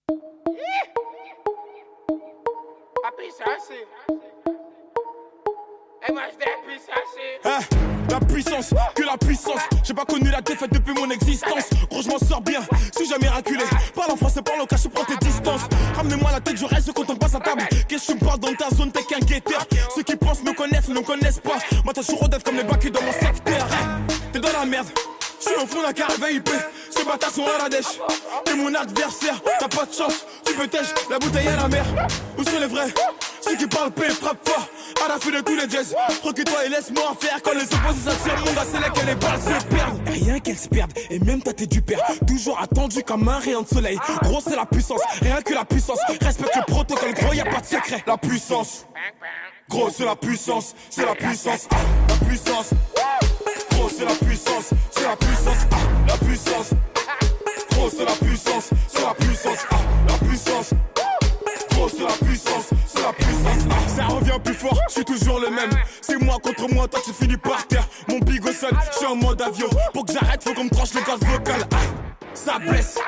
La puissance, que la puissance. J'ai pas connu la défaite depuis mon existence. Gros, je m'en sors bien, suis jamais raculé. Parle en français, parle au cas, je prends tes distances. Ramenez-moi la tête, je reste quand on passe à table. Qu'est-ce que tu me parles dans ta zone, t'es qu'un guetteur. Ceux qui pensent me connaissent, ne me connaissent pas. Moi, t'as toujours d'être comme les bacs dans mon secteur. T'es dans la merde. Je suis au fond d'un carré VIP, ces bâtards sont à la dèche. T'es mon adversaire, t'as pas de chance. Tu peux tèche, la bouteille à la mer. Où sont les vrais? Ceux qui parlent paix, frappe fort. À la fin de tous les jazz, recule-toi et laisse-moi faire. Quand les opposés s'attirent, mon gars, c'est là que les balles se perdent. Rien qu'elles se perdent, et même toi t'es du père. Toujours attendu comme un rayon de soleil. Gros, c'est la puissance, rien que la puissance. Respecte le protocole, gros, y'a pas de secret. La puissance, gros, c'est la puissance, c'est la puissance. La puissance, gros, c'est la puissance, c'est la puissance. La puissance, gros, c'est la puissance, c'est la puissance. La puissance. C'est la puissance, c'est la puissance. Ça revient plus fort, je suis toujours le même. C'est moi contre moi, toi tu finis par terre. Mon bigot sonne, je suis en mode avion. Pour que j'arrête, faut qu'on me tranche le gaz vocal. Ça blesse,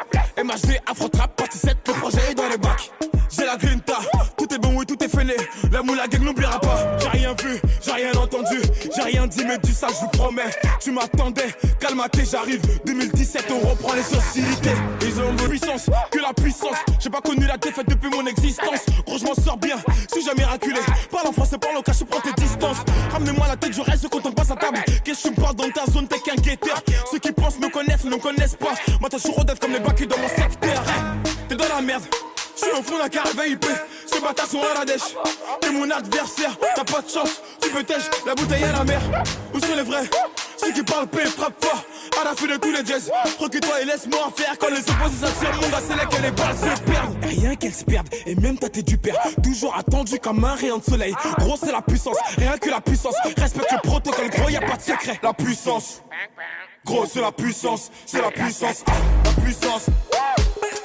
MHD, Afro-Trap, partie 7, le projet est dans les bacs. J'ai la grinta, tout est bon, oui, tout est fêlé. La moula gang n'oubliera pas. J'ai rien vu, j'ai rien entendu, j'ai rien dit, mais du ça, je vous promets. Tu m'attendais, calme-toi, j'arrive. 2017, on reprend les hostilités. Ils ont de puissance, que la puissance. J'ai pas connu la défaite depuis mon existence. Gros, je m'en sors bien, suis jamais raculé. Parle en français, parle au cas, je prends tes distances. Ramenez-moi la tête, je reste quand on passe à table. Qu'est-ce que tu me parles dans ta zone, t'es qu'un guetteur. Ceux qui pensent me connaissent, ne me connaissent pas. Moi, t'as toujours d'être comme les bacs dans mon secteur. T'es dans la merde. Je suis au fond d'un carré VIP, ces bâtards sont à la dèche. T'es mon adversaire, t'as pas de chance. Tu peux tèche, la bouteille à la mer. Où sont les vrais? Ceux qui parlent paix, frappe fort. À la fin de tous les jazz, recule-toi et laisse-moi faire. Quand les opposés s'attirent, mon gars, c'est là que les balles se perdent. Rien qu'elles se perdent, et même toi t'es du père. Toujours attendu comme un rayon de soleil. Gros, c'est la puissance, rien que la puissance. Respecte le protocole, gros, y'a pas de secret. La puissance, gros, c'est la puissance, c'est la puissance. La puissance,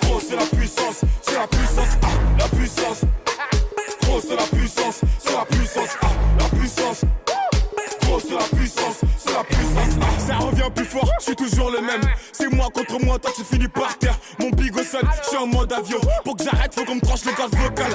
gros, c'est la puissance, c'est la puissance. La puissance, gros, c'est la puissance, c'est la puissance. La puissance. C'est la puissance, c'est la puissance. Ça revient plus fort, je suis toujours le même. C'est moi contre moi, toi tu finis par terre. Mon bigot sonne, je suis en mode avion. Pour que j'arrête, faut qu'on me tranche le gaz vocal.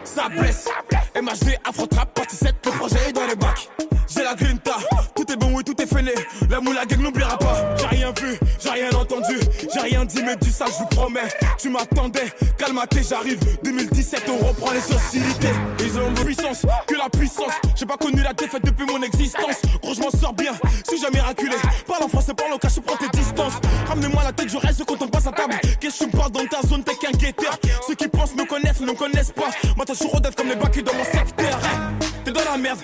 Ça blesse, MHD, Afro-Trap, partie 7, le projet est dans les bacs. J'ai la grinta, tout est bon, oui, tout est fêlé. La moula gang n'oubliera pas. J'ai rien vu, j'ai rien entendu, j'ai rien dit, mais du ça, je vous promets. Tu m'attendais, calme-toi, j'arrive. 2017, on reprend les hostilités. Ils ont de puissance, que la puissance. J'ai pas connu la défaite depuis mon existence. Gros, je m'en sors bien, suis jamais raculé. Parle en français, parle au cas, je prends tes distances. Ramenez-moi la tête, je reste quand on passe à table. Qu'est-ce que tu me parles dans ta zone, t'es qu'un guetteur. Ceux qui pensent me connaissent, ne me connaissent pas. Moi, t'as toujours d'être comme les bacs dans mon secteur. T'es dans la merde.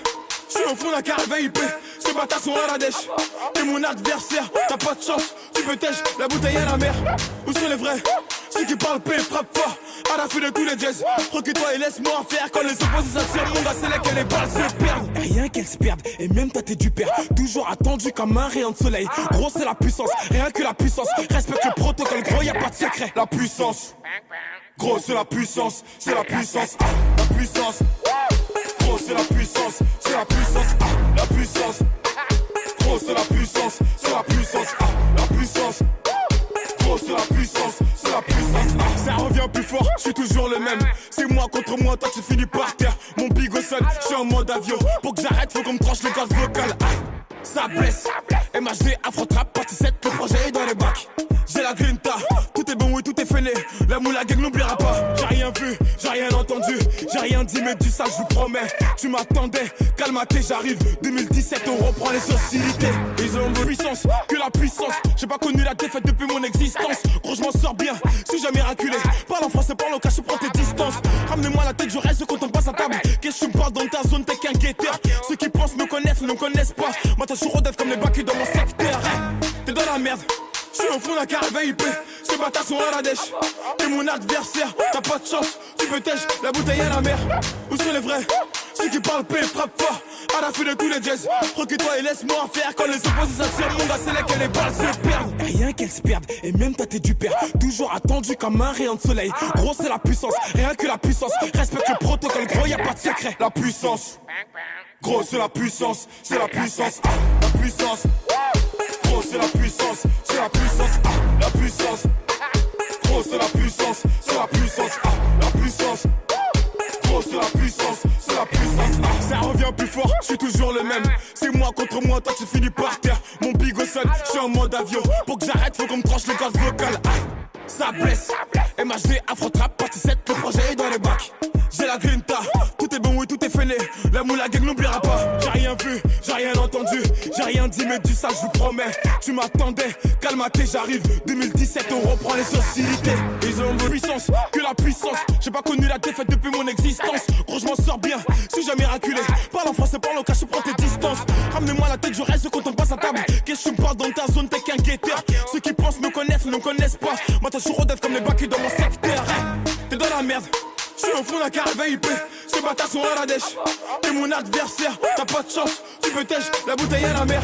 Je suis au fond d'un carré VIP, ces bâtards sont à la dèche. T'es mon adversaire, t'as pas de chance. Tu peux tèche, la bouteille à la mer. Où sont les vrais? Ceux qui parlent paix, frappe fort. À la fin de tous les jazz, recule-toi et laisse-moi faire. Quand les opposés s'attirent, mon gars, c'est là que les balles se perdent. Rien qu'elles se perdent, et même toi t'es du père. Toujours attendu comme un rayon de soleil. Gros, c'est la puissance, rien que la puissance. Respecte le protocole, gros, y'a pas de secret. La puissance, gros, c'est la puissance, c'est la puissance. La puissance, gros, c'est la puissance, c'est la puissance. La puissance, gros, c'est la puissance, c'est la puissance. La puissance, gros, c'est la puissance, c'est la puissance. Ça revient plus fort, je suis toujours le même. C'est moi contre moi, toi tu finis par terre. Mon bigot sonne, je suis en mode avion. Pour que j'arrête, faut qu'on me tranche le gaz vocal. Ça blesse, MHD, Afro-Trap, partie 7, le projet est dans les bacs. J'ai la grinta, tout est bon, oui, tout est fêlé. La moula gang n'oubliera pas. J'ai rien vu, j'ai rien entendu, j'ai rien dit, mais du ça, je vous promets. Tu m'attendais, calme-toi, j'arrive. 2017, on reprend les hostilités. Ils ont de puissance, que la puissance. J'ai pas connu la défaite depuis mon existence. Gros, je m'en sors bien, suis jamais raculé. Parle en français, parle au cas, je prends tes distances. Ramenez-moi la tête, je reste quand on passe à table. Qu'est-ce que tu me parles dans ta zone, t'es qu'un guetteur. Ceux qui pensent me connaissent, ne me connaissent pas. Moi, t'as toujours d'être comme les bacs dans mon secteur. T'es dans la merde. Je suis au fond d'un carré VIP, ces bâtards sont à la dèche. T'es mon adversaire, t'as pas de chance. Tu peux tèche, la bouteille à la mer. Où sont les vrais? Ceux qui parlent paix, frappe fort. À la fin de tous les jazz, recule-toi et laisse-moi faire. Quand les opposés s'attirent, mon gars, c'est là que les balles se perdent. Rien qu'elles se perdent, et même toi t'es du père. Toujours attendu comme un rayon de soleil. Gros, c'est la puissance, rien que la puissance. Respecte le protocole, gros, y'a pas de secret. La puissance, gros, c'est la puissance, c'est la puissance. La puissance, gros, c'est la puissance, c'est la puissance. La puissance, gros, c'est la puissance, c'est la puissance. fort, je suis toujours le même. C'est moi contre moi, toi tu finis par terre. Mon bigot sonne, je suis en mode avion. Pour que j'arrête, faut qu'on me tranche le gaz vocal. Ça blesse, MHD, Afro-Trap, partie 7, le projet est dans les bacs. J'ai la grinta, tout est bon, oui, tout est fêlé. La moula gang n'oubliera pas. J'ai rien vu, j'ai rien entendu, j'ai rien dit, mais du ça, je vous promets. Tu m'attendais, calme-toi, j'arrive. 2017, on reprend les hostilités. Ils ont moins puissance que la puissance. J'ai pas connu la défaite depuis mon existence. Gros, je m'en sors bien, suis jamais raculé. Parle en français, parle en cash, prends tes distances. Ramenez-moi la tête, je reste quand on passe à table. Qu'est-ce que tu me parles dans ta zone, t'es qu'un guetteur. Ceux qui pensent me connaissent, ne me connaissent pas. Moi, t'as toujours comme les bacs dans mon secteur. T'es dans la merde. Je suis au fond d'un carré VIP, ces bâtards sont à la dèche. T'es mon adversaire, t'as pas de chance. Tu peux tèche, la bouteille à la mer.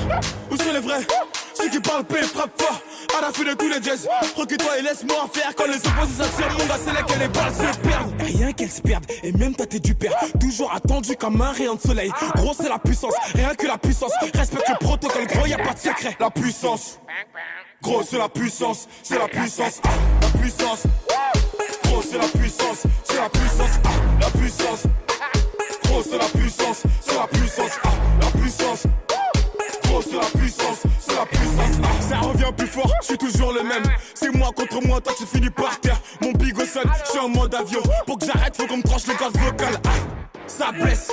Où sont les vrais? Ceux qui parlent paix, frappe fort. À la fin de tous les jazz. Recule-toi et laisse-moi faire. Quand les opposés s'attirent, mon gars, c'est là que les balles se perdent. Rien qu'elles se perdent, et même toi t'es du père. Toujours attendu comme un rayon de soleil. Gros, c'est la puissance, rien que la puissance. Respecte le protocole, gros, y'a pas de secret. La puissance, gros, c'est la puissance, c'est la puissance. La puissance. Gros, c'est la puissance, c'est la puissance, la puissance. Gros, c'est la puissance, c'est la puissance, la puissance. Gros, c'est la puissance, c'est la puissance. Ça revient plus fort, je suis toujours le même. C'est moi contre moi, toi tu finis par terre. Mon bigot sonne, je suis en mode avion. Pour que j'arrête, faut qu'on me tranche le gaz vocal. Ça blesse,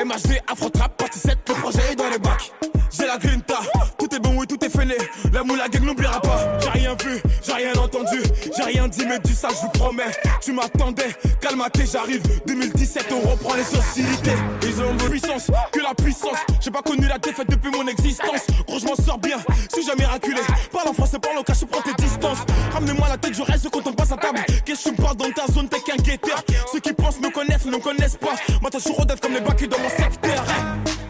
MHD, Afro-Trap, partie 7, le projet est dans les bacs. J'ai la grinta, tout est bon, oui, tout est fêlé. La moula gang n'oubliera pas. J'ai rien vu, j'ai rien entendu, j'ai rien dit, mais du ça, je vous promets. Tu m'attendais, calme-toi, j'arrive. 2017, on reprend les hostilités. Ils ont moins puissance que la puissance. J'ai pas connu la défaite depuis mon existence. Gros, je m'en sors bien, suis jamais raculé. Parle en français, parle en cash, prends tes distances. Ramenez-moi la tête, je reste quand on passe à table. Qu'est-ce que tu me parles dans ta zone, t'es qu'un guetteur. Ceux qui pensent me connaissent, ne me connaissent pas. Moi, t'as toujours comme les bacs dans mon secteur.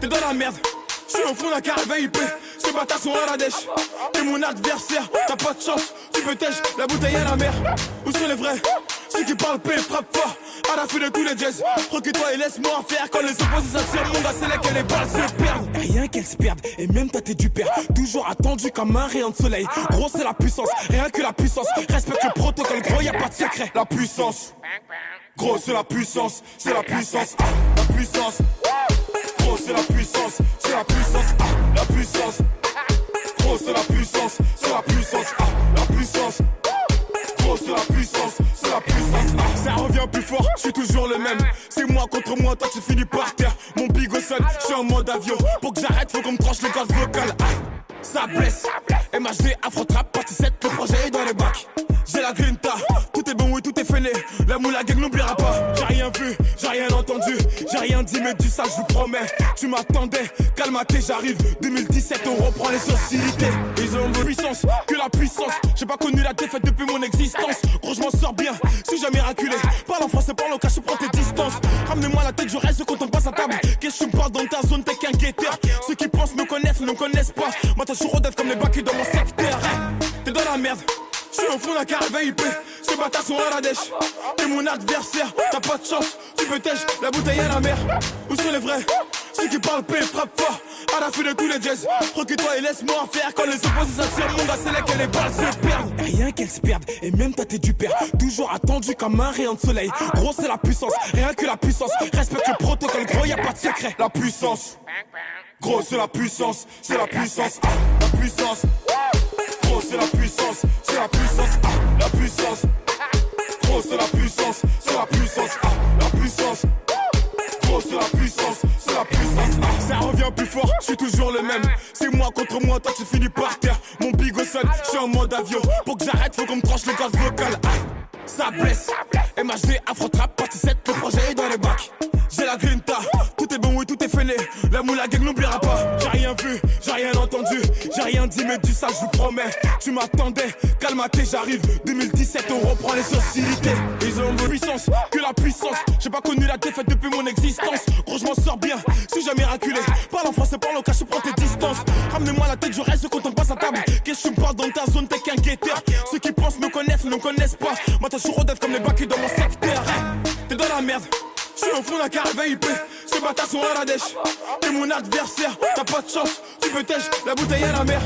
T'es dans la merde. Je suis au fond d'un carré VIP, ces bâtards sont à la dèche. T'es mon adversaire, t'as pas de chance. Tu peux tèche, la bouteille à la mer. Où sont les vrais? Ceux qui parlent paix, frappe fort. À la fin de tous les jazz. Recule-toi et laisse-moi faire. Quand les opposés s'attirent, mon gars, c'est là que les balles se perdent. Rien qu'elles se perdent, et même toi t'es du père. Toujours attendu comme un rayon de soleil. Gros, c'est la puissance, rien que la puissance. Respecte le protocole, gros, y'a pas de secret. La puissance, gros, c'est la puissance, c'est la puissance. La puissance. Gros, c'est la puissance, c'est la puissance, la puissance. Gros, c'est la puissance, c'est la puissance, la puissance. Gros, c'est la puissance, c'est la puissance. Ça revient plus fort, je suis toujours le même. C'est moi contre moi, toi tu finis par terre. Mon bigot sonne, je suis en mode avion. Pour que j'arrête, faut qu'on me tranche le gaz vocal. Ça blesse, MHD, Afro-Trap, partie 7, le projet est dans les bacs. J'ai la grinta, tout est bon, oui, tout est fêlé. La moula gang n'oubliera pas. J'ai rien vu, j'ai rien entendu, j'ai rien dit, mais du ça, je vous promets. Tu m'attendais, calme-toi, j'arrive. 2017, on reprend les hostilités. Ils ont moins puissance que la puissance. J'ai pas connu la défaite depuis mon existence. Gros, je m'en sors bien, suis jamais raculé. Parle en français, parle en cash, prends tes distances. Ramenez-moi la tête, je reste quand on passe à table. Qu'est-ce que tu me parles dans ta zone, t'es qu'un guetteur. Ceux qui pensent me connaissent, ne me connaissent pas. Moi, t'as toujours comme les bacs dans mon secteur. T'es dans la merde. Je suis au fond d'un carré VIP, ces bâtards sont à la dèche. T'es mon adversaire, t'as pas de chance. Tu peux tèche, la bouteille à la mer. Où sont les vrais? Ceux qui parlent paix, frappe fort. À la fin de tous les jazz. Recule-toi et laisse-moi faire. Quand les opposés s'attirent, mon gars, c'est là que les balles se perdent. Rien qu'elles se perdent, et même toi t'es du père. Toujours attendu comme un rayon de soleil. Gros, c'est la puissance, rien que la puissance. Respecte le protocole, gros, y'a pas de secret. La puissance, gros, c'est la puissance, c'est la puissance, la puissance. Gros, c'est la puissance, c'est la puissance, la puissance. Gros, c'est la puissance, c'est la puissance, la puissance. Gros, c'est la puissance, c'est la puissance. Ça revient plus fort, je suis toujours le même. C'est moi contre moi, toi tu finis par terre. Mon bigot sonne, je suis en mode avion. Pour que j'arrête, faut qu'on me tranche le gaz vocal. Ça blesse, MHD, Afro-Trap, partie 7, le projet est dans les bacs. J'ai la grinta, tout est bon, oui, tout est fêlé. La moula gang n'oubliera pas. J'ai rien vu, j'ai rien entendu, j'ai rien dit, mais du ça, je vous promets. Tu m'attendais, calme-toi, j'arrive. 2017, on reprend les hostilités. Ils ont moins puissance que la puissance. J'ai pas connu la défaite depuis mon existence. Gros, je m'en sors bien, suis jamais raculé. Parle en français, parle en cash, prends tes distances. Ramenez-moi la tête, je reste quand on passe à table. Qu'est-ce que tu me parles dans ta zone, t'es qu'un guetteur. Ceux qui pensent me connaissent, ne me connaissent pas. Moi, t'as toujours comme les bacs dans mon secteur. T'es dans la merde. Je suis au fond d'un carré VIP, ces bâtards sont à la dèche. T'es mon adversaire, t'as pas de chance. Tu peux tèche, la bouteille à la mer.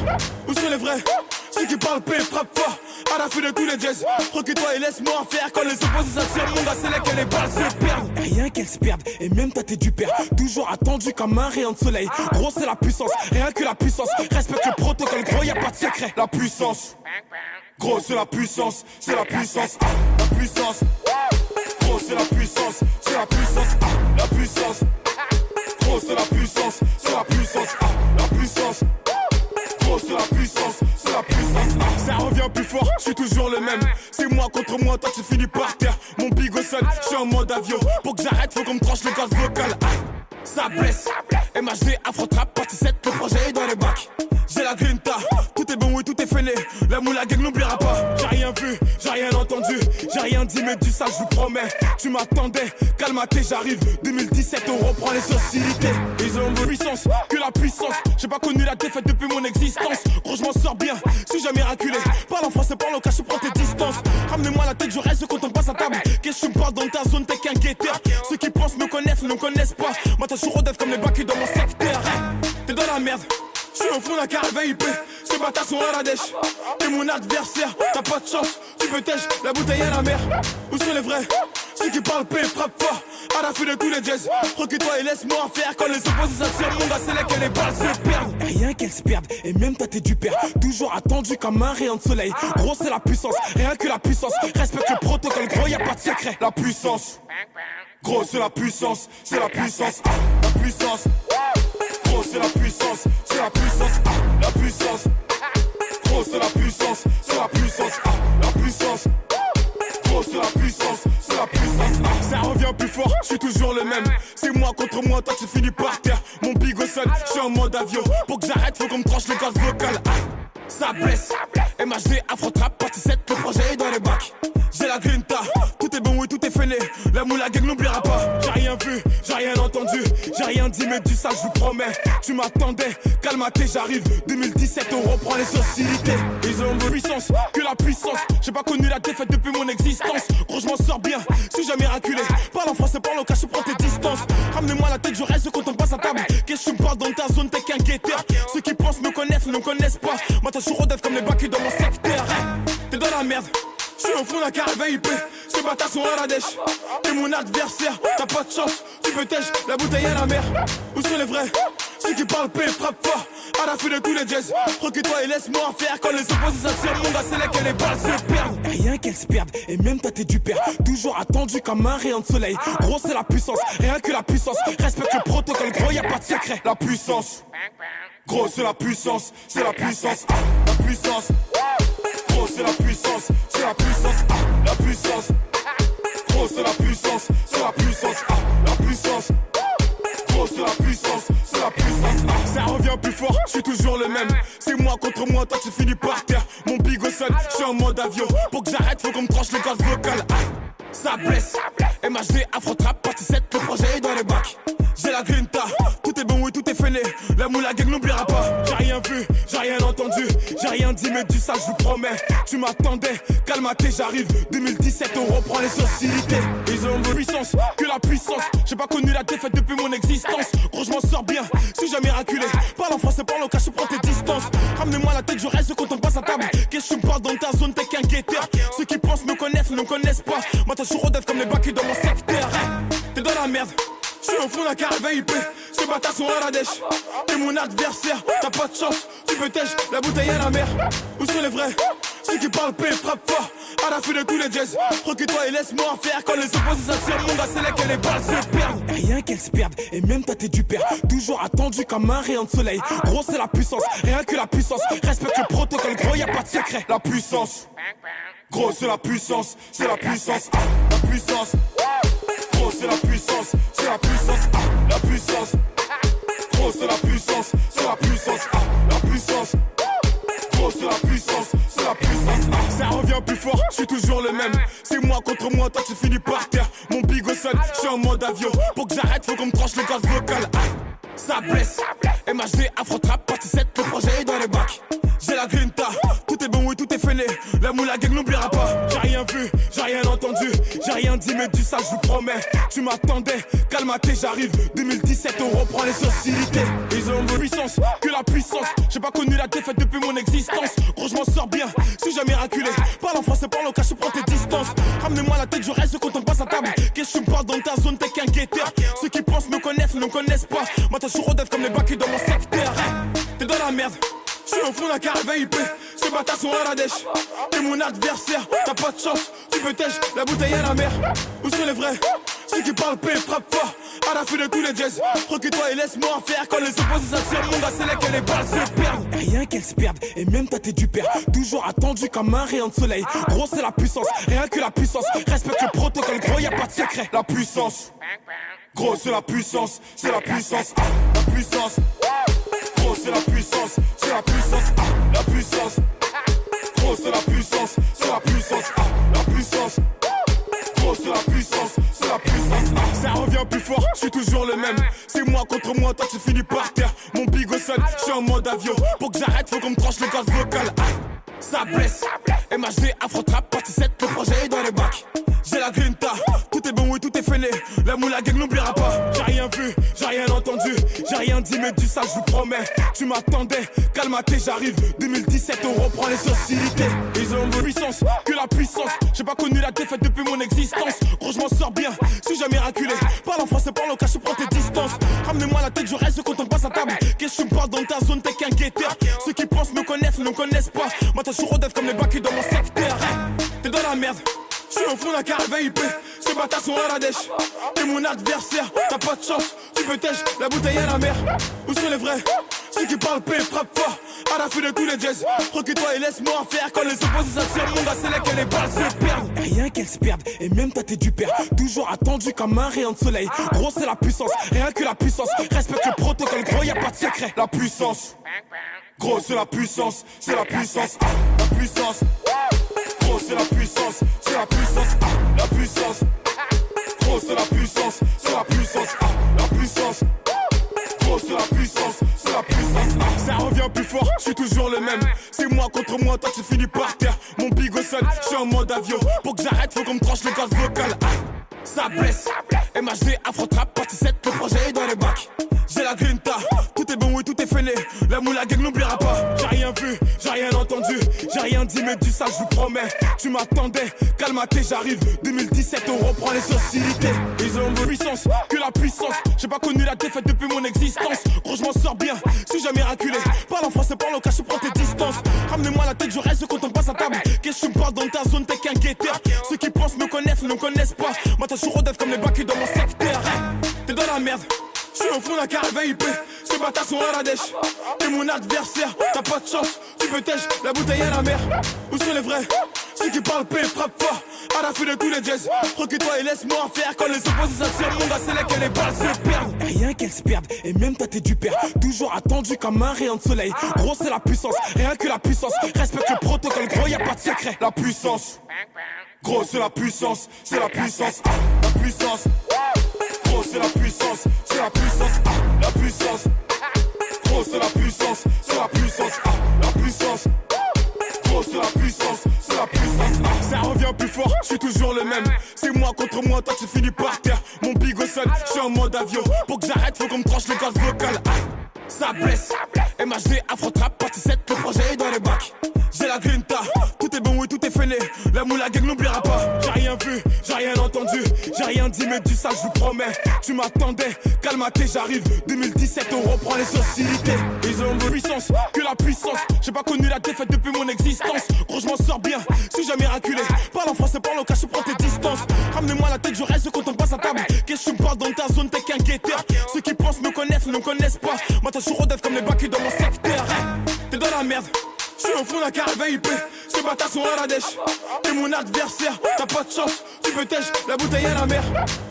Où sont les vrais? Ceux qui parlent paix, frappe fort. à la fin de tous les jazz. Recule-toi et laisse-moi faire. Quand les opposés s'attirent, mon gars, c'est là que les balles se perdent. Rien qu'elles se perdent, et même ta tête du père. Toujours attendu comme un rayon de soleil. Gros, c'est la puissance, rien que la puissance. Respecte le protocole, gros, y'a pas de secret. La puissance, gros, c'est la puissance, c'est la puissance. La puissance, gros, c'est la puissance, c'est la puissance. La puissance, gros, c'est la puissance, c'est la puissance. La puissance. C'est la puissance, c'est la puissance. Ça revient plus fort, je suis toujours le même. C'est moi contre moi, toi tu finis par terre. Mon bigot sonne, je suis en mode avion. Pour que j'arrête, faut qu'on me tranche le gaz vocal. Ça blesse, MHD, Afro-Trap, partie 7, le projet est dans les bacs. J'ai la grinta, tout est bon, oui, tout est fêlé. La moula gang n'oubliera pas. J'ai rien vu, j'ai rien entendu, j'ai rien dit, mais du sale, je vous promets. Tu m'attendais, calme-toi, j'arrive. 2017, on reprend les hostilités. Ils ont de puissance, que la puissance. J'ai pas connu la défaite depuis mon existence. Gros, je m'en sors bien, suis jamais raculé. Parle en français, parle au cas, je prends tes distances. Ramenez-moi la tête, je reste quand on passe à table. Qu'est-ce que tu me parles dans ta zone, t'es qu'un guetteur. Ceux qui pensent me connaissent, ne me connaissent pas. Moi, t'as toujours rodette comme les bacs dans mon secteur. T'es dans la merde. Je suis au fond d'un carré VIP, ces bâtards sont à la dèche. T'es mon adversaire, t'as pas de chance. Tu peux tèche, la bouteille à la mer. Où sont les vrais? Ceux qui parlent paix, frappe fort. À la fin de tous les jazz, recule-toi et laisse-moi faire. Quand les opposés s'attirent, mon gars, c'est là que les balles se perdent. Rien qu'elles se perdent, et même ta tête du père. Toujours attendu comme un rayon de soleil. Gros, c'est la puissance, rien que la puissance. Respecte le protocole, gros, y'a pas de secret. La puissance, gros, c'est la puissance, c'est la puissance. La puissance. Gros, c'est la puissance, c'est la puissance, la puissance. Gros, c'est la puissance, c'est la puissance, la puissance. Gros, c'est la puissance, c'est la puissance. Ça revient plus fort, je suis toujours le même. C'est moi contre moi, toi tu finis par terre. Mon bigot sonne, je suis en mode avion. Pour que j'arrête, faut qu'on me tranche le gaz vocal. Ça blesse, MHD, Afro-Trap, partie 7, le projet est dans les bacs. J'ai la grinta, tout est bon, oui, tout est fêlé. La moula gang n'oubliera pas. J'ai rien vu, j'ai rien entendu, j'ai rien dit, mais du sale, je vous promets. Tu m'attendais, calme-toi, j'arrive. 2017, on reprend les hostilités. Ils ont de puissance, que la puissance. J'ai pas connu la défaite depuis mon existence. Gros, je m'en sors bien, suis jamais raculé. Parle en français, parle au cas, je prends tes distances. Ramenez-moi la tête, je reste quand on passe à table. Qu'est-ce que tu me parles dans ta zone, t'es qu'un guetteur. Ceux qui pensent me connaissent, ne me connaissent pas. Moi, t'as toujours rodette comme les bacs dans mon secteur. T'es dans la merde. Je suis au fond d'un carré VIP, ces bâtards sont à la dèche. T'es mon adversaire, t'as pas de chance. Tu peux tèche, la bouteille à la mer. Où sont les vrais? Ceux qui parlent paix, frappe fort. À la fin de tous les jazz, recule-toi et laisse-moi faire. Quand les opposés s'attirent, mon gars, c'est là que les balles se perdent. Rien qu'elles se perdent, et même ta tête du père. Toujours attendu comme un rayon de soleil. Gros, c'est la puissance, rien que la puissance. Respecte le protocole, gros, y'a pas de secret. La puissance, gros, c'est la puissance, c'est la puissance. La puissance. Gros, c'est la puissance, c'est la puissance, la puissance. Gros, c'est la puissance, c'est la puissance, la puissance. Gros, c'est la puissance, c'est la puissance. Ça revient plus fort, je suis toujours le même. C'est moi contre moi, toi tu finis par terre. Mon bigot sonne, je suis en mode avion. Pour que j'arrête, faut qu'on me tranche le gaz vocal. Ça blesse, MHD, Afro-Trap, partie 7, le projet est dans les bacs. J'ai la grinta, tout est bon, oui, tout est fêlé. La moula gang n'oubliera pas. J'ai rien vu, j'ai rien entendu, j'ai rien dit, mais du sale, je vous promets. Tu m'attendais, calme-toi, j'arrive. 2017, on reprend les hostilités. Ils ont de puissance, que la puissance. J'ai pas connu la défaite depuis mon existence. Gros, je m'en sors bien, suis jamais raculé. Parle en français, parle au cas, je prends tes distances. Ramenez-moi la tête, je reste quand on passe à table. Qu'est-ce que tu me parles dans ta zone, t'es qu'un guetteur. Ceux qui pensent me connaissent, ne me connaissent pas. Moi, t'as toujours rodette comme les bacs dans mon secteur. T'es dans la merde. Je suis au fond d'un carré VIP, ces bâtards sont à la dèche. T'es mon adversaire, t'as pas de chance. Tu peux tèche, la bouteille à la mer. Où sont les vrais? Ceux qui parlent paix, frappe fort. À la fin de tous les jazz, recule-toi et laisse-moi faire. Quand les opposés s'attirent, mon gars, c'est là que les balles se perdent. Rien qu'elles se perdent, et même ta tête du père. Toujours attendu comme un rayon de soleil. Gros, c'est la puissance, rien que la puissance. Respecte le protocole, gros, y'a pas de secret. La puissance, gros, c'est la puissance, c'est la puissance. La puissance. Gros, c'est la puissance, c'est la puissance, la puissance. Gros, c'est la puissance, c'est la puissance, la puissance. Gros, c'est la puissance, c'est la puissance. Ça revient plus fort, je suis toujours le même. C'est moi contre moi, toi tu finis par terre. Mon bigot sonne, je suis en mode avion. Pour que j'arrête, faut qu'on me tranche le gaz vocal. Ça blesse, MHD, Afro-Trap, partie 7, le projet est dans les bacs. J'ai la grinta, tout est bon, oui, tout est fêlé. La moula gang n'oubliera pas. J'ai rien vu, j'ai rien entendu, j'ai rien dit mais du sale je vous promets. Tu m'attendais, calme-toi j'arrive. 2017 on reprend les hostilités. Ils ont de puissance, que la puissance. J'ai pas connu la défaite depuis mon existence. Gros je m'en sors bien, suis jamais miraculé. Parle en français, parle au cas, je prends tes distances. Ramenez-moi la tête, je reste quand on passe à table. Qu'est-ce que tu me parles dans ta zone, t'es qu'un guetteur. Ceux qui pensent me connaissent, ne me connaissent pas. Moi t'as toujours rodef comme les bacs dans mon secteur. T'es dans la merde. Je suis au fond d'un carré VIP, ces bâtards sont à la dèche. T'es mon adversaire, t'as pas de chance. Tu peux tèche, la bouteille à la mer. Où sont les vrais? Ceux qui parlent paix, frappe fort. À la fin de tous les jazz, recule-toi et laisse-moi faire. Quand les opposés s'attirent, mon gars, c'est là que les balles se perdent. Rien qu'elles se perdent, et même toi t'es du père. Toujours attendu comme un rayon de soleil. Gros c'est la puissance, rien que la puissance. Respecte le protocole, gros y'a pas de secret. La puissance, gros c'est la puissance, c'est la puissance. La puissance, gros c'est la puissance, c'est la puissance. La puissance, gros c'est la puissance, c'est la puissance. La puissance, gros c'est la puissance, c'est la puissance. Ça revient plus fort, je suis toujours le même. C'est moi contre moi, toi tu finis par terre. Mon bigot sonne, je suis en mode avion. Pour que j'arrête, faut qu'on me tranche le gaz vocal. Ça blesse, MHD, Afro-Trap, partie 7, le projet est dans les bacs. J'ai la grinta, tout est bon, oui, tout est fainé. La moula gang n'oubliera pas. J'ai rien vu, j'ai rien entendu, j'ai rien dit, mais du sale, je vous promets. Tu m'attendais, calme-toi, j'arrive. 2017, on reprend les hostilités. Ils ont de puissance, que la puissance. J'ai pas connu la défaite depuis mon existence. Gros, je m'en sors bien, suis jamais miraculé. Parle en français, parle au cas, je prends tes distances. Ramenez-moi la tête, je reste quand on passe à table. Qu'est-ce que tu me parles dans ta zone, t'es qu'un guetteur. Ceux qui pensent me connaissent, ne me connaissent pas. Moi, t'as toujours rodef comme les bacs dans mon secteur. T'es dans la merde. Je suis au fond d'un carré VIP, ces bâtards sont à la dèche. T'es mon adversaire, t'as pas de chance. Tu peux tèche, la bouteille à la mer. Où sont les vrais? Ceux qui parlent paix, frappe fort. À la fin de tous les jazz, recule-toi et laisse-moi faire. Quand les opposés s'attirent, mon gars, c'est là que les balles se perdent. Rien qu'elles se perdent, et même toi t'es du père. Toujours attendu comme un rayon de soleil. Gros c'est la puissance, rien que la puissance. Respecte le protocole, gros y'a pas de secret. La puissance, gros c'est la puissance, c'est la puissance. La puissance, gros c'est la puissance, c'est la puissance. La puissance, gros c'est la puissance, c'est la puissance. La puissance, gros c'est la puissance, c'est la puissance. Ça revient plus fort, je suis toujours le même. C'est moi contre moi, toi tu finis par terre. Mon bigot sonne, je suis en mode avion. Pour que j'arrête, faut qu'on me tranche le gaz vocal. Ça blesse, MHD, Afro-Trap, partie 7, le projet est dans les bacs. J'ai la grinta, tout est bon, oui, tout est fainé. La moula gang n'oubliera pas. J'ai rien vu, j'ai rien entendu, j'ai rien dit, mais du sale, je vous promets. Tu m'attendais, calme-toi, j'arrive. 2017, on reprend les hostilités. Ils ont de puissance, que la puissance. J'ai pas connu la défaite depuis mon existence. Gros, je m'en sors bien, suis jamais miraculé. Parle en français, parle au cas, je prends tes distances. Ramenez-moi la tête, je reste quand on passe à table. Qu'est-ce que tu me parles dans ta zone, t'es qu'un guetteur. Ceux qui pensent me connaissent, ne me connaissent pas. Moi, t'as toujours rodef comme les bacs dans mon secteur. T'es dans la merde. Je suis au fond d'un carré VIP, ces bâtards sont à la dèche. T'es mon adversaire, t'as pas de chance. Tu peux tèche, la bouteille à la mer. Où sont les vrais? Ceux qui parlent paix, frappe fort. À la fin de tous les jazz, recule-toi et laisse-moi faire. Quand les opposés s'attirent, mon gars, c'est là que les balles se perdent. Rien qu'elles se perdent, et même toi t'es du père. Toujours attendu comme un rayon de soleil. Gros c'est la puissance, rien que la puissance. Respecte le protocole, gros y'a pas de secret. La puissance, gros c'est la puissance, c'est la puissance. La puissance, gros c'est la puissance, c'est la puissance. La puissance, gros c'est la puissance, c'est la puissance. La puissance, gros c'est la puissance, c'est la puissance. Ça revient plus fort, je suis toujours le même. C'est moi contre moi, toi tu finis par terre. Mon bigot sonne, je suis en mode avion. Pour que j'arrête, faut qu'on me tranche le gaz vocal. Ça blesse, MHD, Afro-Trap, partie 7, le projet est dans les bacs. J'ai la grinta, tout est bon, oui, tout est fainé. La moula gang n'oubliera pas. J'ai rien vu, j'ai rien entendu, j'ai rien dit, mais du sale, je vous promets. Tu m'attendais, calme-toi, j'arrive. 2017, on reprend les hostilités. Ils ont de puissance, que la puissance. J'ai pas connu la défaite depuis mon existence. Gros, je m'en sors bien, suis jamais miraculé. Parle en français, parle au cas, je prends tes distances. Ramenez-moi la tête, je reste quand on passe à table. Qu'est-ce que tu me parles dans ta zone, t'es qu'un guetteur. Ceux qui pensent me connaissent, ne me connaissent pas. Moi, t'as toujours rodef comme les bacs dans mon secteur. T'es dans la merde. Je suis au fond d'un carré VIP, ces bâtards sont à la dèche. T'es mon adversaire, t'as pas de chance. Tu peux tèche, la bouteille à la mer.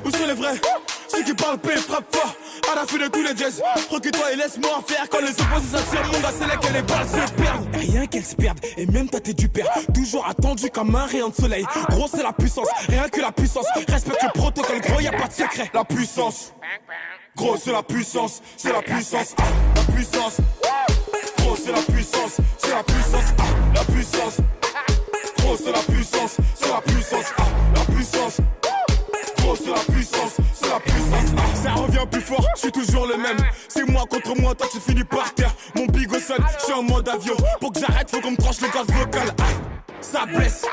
Où sont les vrais? Ceux qui parlent paix, frappe fort. À la fin de tous les jazz, recule-toi et laisse-moi faire. Quand les opposés s'attirent, mon gars, c'est là que les balles se perdent. Rien qu'elles se perdent, et même toi t'es du père. Toujours attendu comme un rayon de soleil. Gros c'est la puissance, rien que la puissance. Respecte le protocole, gros y'a pas de secret. La puissance, gros c'est la puissance, c'est la puissance. La puissance, gros c'est la puissance, c'est la puissance. La puissance, Gros c'est la puissance, la puissance. Gros c'est la puissance, ça revient plus fort, je suis toujours le même. C'est moi contre moi, toi tu finis par terre. Mon bigot sonne, je suis en mode avion. Pour que j'arrête, faut qu'on me tranche le gaz vocal. Ça blesse,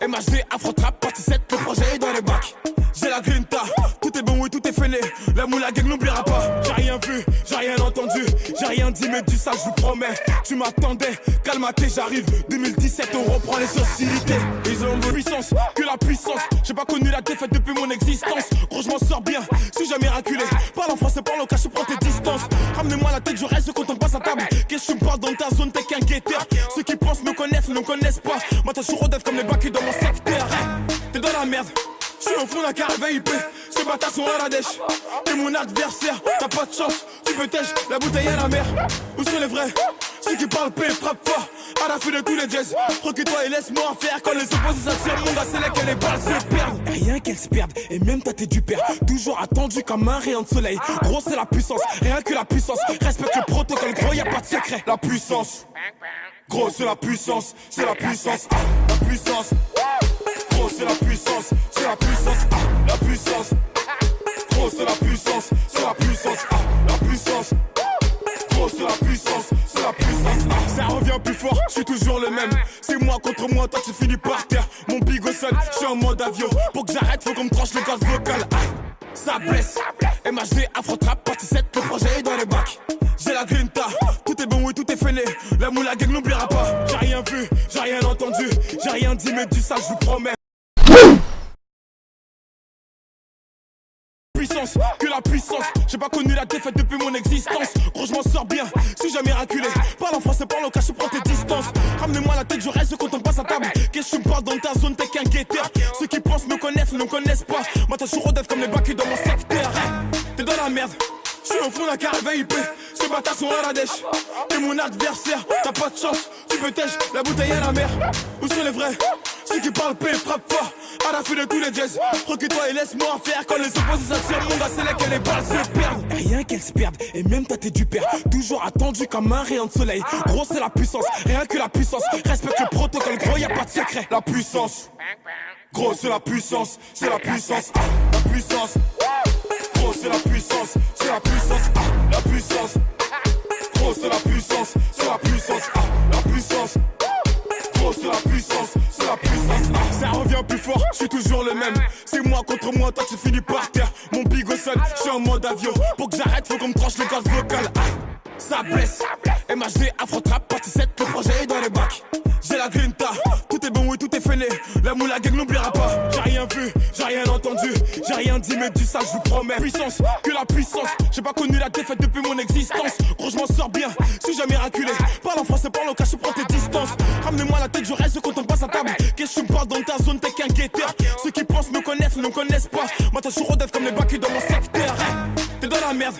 MHD, Afro-Trap, partie 7, le projet est dans les bacs. J'ai la grinta, tout est bon, oui, tout est fainé. La moula gang n'oubliera pas. J'ai rien vu, j'ai rien entendu, j'ai rien dit, mais du ça, je vous promets. Tu m'attendais, calmaté, j'arrive. 2017, on reprend les hostilités. Ils ont de puissance, que la puissance. J'ai pas connu la défaite depuis mon existence. Gros, je m'en sors bien, suis jamais raculé. Parle en français, parle au cas, je prends tes distances. Ramenez-moi la tête, je reste quand on passe à table. Qu'est-ce que tu me parles dans ta zone, t'es qu'un guetteur. Ceux qui pensent me connaissent, ne me connaissent pas. Moi, t'as toujours rodef comme les bacs dans mon secteur. T'es dans la merde. Je suis au fond d'un carré VIP, ces bâtards sont à la dèche. T'es mon adversaire, t'as pas de chance. Tu peux tèche, la bouteille à la mer. Où sont les vrais? Ceux qui parlent paix, frappe fort. À la fin de tous les jazz, recule-toi et laisse-moi faire. Quand les opposés s'attirent, mon gars, c'est là que les balles se perdent. Rien qu'elles se perdent, et même toi t'es du père. Toujours attendu comme un rayon de soleil. Gros c'est la puissance, rien que la puissance. Respecte le protocole, gros y'a pas de secret. La puissance, gros c'est la puissance, la puissance. Gros c'est la puissance, la puissance. Gros c'est la puissance, la puissance. Gros c'est la puissance, ça revient plus fort, je suis toujours le même. C'est moi contre moi, toi tu finis par terre. Mon bigot sonne, je suis en mode avion. Pour que j'arrête, faut qu'on me tranche le gaz vocal. Ça blesse, MHD, Afro-Trap, partie 7, le projet est dans les bacs. J'ai la grinta, tout est bon, oui, tout est fainé. La moula gang n'oubliera pas. J'ai rien vu, j'ai rien entendu, j'ai rien dit, mais du ça, je vous promets. Puissance, que la puissance. J'ai pas connu la défaite depuis mon existence. Gros, je m'en sors bien, suis jamais raculé. Parle en français, parle au cas, je prends tes distances. Ramenez-moi la tête, je reste quand on passe à table. Qu'est-ce que tu me parles dans ta zone, t'es qu'un guetteur. Ceux qui pensent me connaissent, ne me connaissent pas. Moi, t'as toujours rodef comme les bacs dans mon secteur. T'es dans la merde. Je suis au fond d'un carré VIP, ces bâtards sont à la dèche. T'es mon adversaire, t'as pas de chance. Tu peux tèche, la bouteille à la mer. Où sont les vrais? Ceux qui parlent paix, frappe fort. À la fin de tous les jazz, recule-toi et laisse-moi faire. Quand les opposés s'attirent, mon gars, c'est là que les balles se perdent. Rien qu'elles se perdent, et même toi t'es du père. Toujours attendu comme un rayon de soleil. Gros c'est la puissance, rien que la puissance. Respecte le protocole, gros y'a pas de secret. La puissance, gros c'est la puissance, la puissance. Gros c'est la puissance, la puissance. Gros c'est la puissance, la puissance. Gros c'est la puissance, ça revient plus fort, je suis toujours le même. C'est moi contre moi, toi tu finis par terre. Mon bigot sonne, je suis en mode avion. Pour que j'arrête, faut qu'on me tranche le gaz vocal. Ça blesse, MHD, Afro-Trap, partie 7, le projet est dans les bacs. J'ai la grinta, tout est bon, oui, tout est fainé. La moula gang n'oubliera pas. J'ai rien vu, j'ai rien entendu, j'ai rien dit, mais du ça, je vous promets. Puissance, que la puissance. J'ai pas connu la défaite depuis mon existence. Gros, je m'en sors bien, suis jamais raculé. Parle en français, parle au cas, je prends tes distances. Ramenez-moi la tête, je reste quand on passe à table. Qu'est-ce que tu me parles dans ta zone, t'es qu'un guetteur. Ceux qui pensent me connaissent, ne me connaissent pas. Moi, t'as toujours rodef comme les bacs dans mon secteur. T'es dans la merde.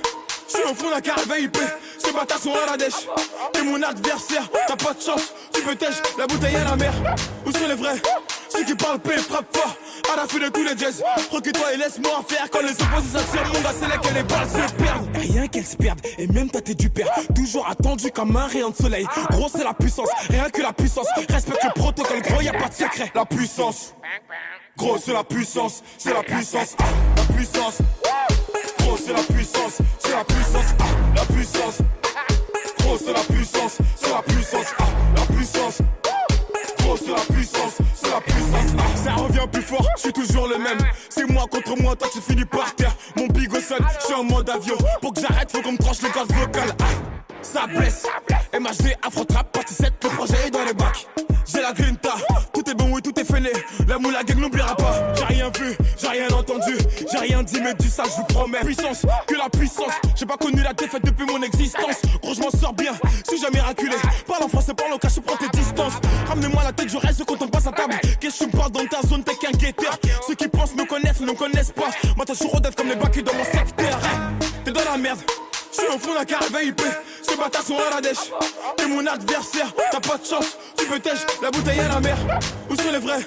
Je suis au fond d'un carré VIP, ces bâtards sont à la dèche. T'es mon adversaire, t'as pas de chance. Tu peux tèche, la bouteille à la mer. Où sont les vrais? Ceux qui parlent paix, frappe fort. À la fin de tous les jazz, recule-toi et laisse-moi faire. Quand les opposés s'attirent, mon gars, c'est là que les balles se perdent. Rien qu'elles se perdent, et même toi t'es du père. Toujours attendu comme un rayon de soleil. Gros c'est la puissance, rien que la puissance. Respecte le protocole, gros y'a pas de secret. La puissance, gros c'est la puissance, la puissance. Gros c'est la puissance, la puissance. Gros c'est la puissance, la puissance. Gros c'est la puissance, ça revient plus fort, je suis toujours le même. C'est moi contre moi, toi tu finis par terre. Mon bigot sonne, je suis en mode avion. Pour que j'arrête, faut qu'on me tranche le gaz vocal. Ça blesse, MHD, Afro-Trap, partie 7, le projet est dans les bacs. J'ai la grinta, tout est bon, oui, tout est fainé. La moula gang n'oubliera pas. J'ai rien vu, j'ai rien entendu, j'ai rien dit, mais du ça, je vous promets. Puissance, que la puissance. J'ai pas connu la défaite depuis mon existence. Gros, je m'en sors bien, suis jamais raculé. Parle en français, parle au cas, je prends tes distances. Ramenez-moi la tête, je reste quand on passe à table. Qu'est-ce que tu me parles dans ta zone, t'es qu'un guetteur. Ceux qui pensent me connaissent, ne me connaissent pas. Moi, t'as toujours rodef comme les bacs dans mon secteur. T'es dans la merde. Je suis au fond d'un carré VIP, ces bâtards sont à la dèche. T'es mon adversaire, t'as pas de chance. Tu peux tèche, la bouteille à la mer. Où sont les vrais?